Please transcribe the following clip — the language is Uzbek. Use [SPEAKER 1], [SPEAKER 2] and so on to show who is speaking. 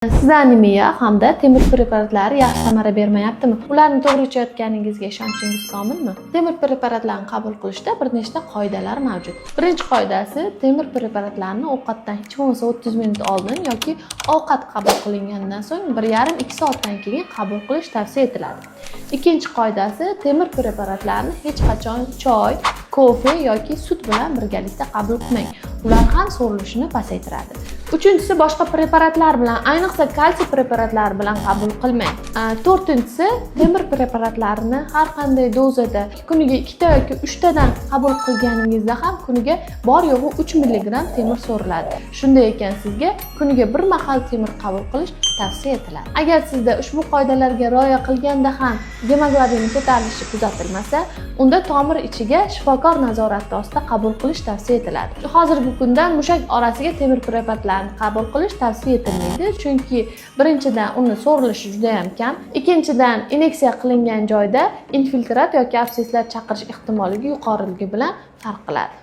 [SPEAKER 1] Sizda anemiya hamda temir preparatlari yaxshi samara bermayaptimi? Ularni to'g'ri ichayotganingizga ishonchingiz komilmi? Temir preparatlarni qabul qilishda bir nechta qoidalar mavjud. Birinchi qoidasi, temir preparatlarni ovqatdan hech bo'lmasa 30 minut oldin yoki ovqat qabul qilingandan so'ng 1,5-2 soatdan keyin qabul qilish tavsiya etiladi. Ikkinchi qoidasi, temir preparatlarni hech qachon choy, kofe yoki sut bilan birgalikda qabul qilmang. Ular ham so'rilishini pasaytiradi. Uchinchisi, boshqa preparatlar bilan, ayniqsa kalsiy preparatlari bilan qabul qilmang. To'rtinchisi, temir preparatlarini har qanday dozada kuniga 2 ta yoki 3 tadan qabul qilganingizda ham kuniga bor yo'g'i 3 mg temir so'riladi. Shunday ekan, sizga kuniga bir mahal temir qabul qilish tavsiya etiladi. Agar sizda ushbu qoidalarga rioya qilganda ham gemoglobin ko'tarilishi kuzatilmasa, unda tomir ichiga shifokor nazorati ostida qabul qilish tavsiya etiladi. Hozirgi kunda mushak orasiga temir preparatlarni qabul qilish tavsiya etilmaydi, chunki birinchidan uni so'rilishi juda ham kam, ikkinchidan inyeksiya qilingan joyda infiltrat yoki abseslar chaqirish ehtimolligi yuqoriligi bilan farq qiladi.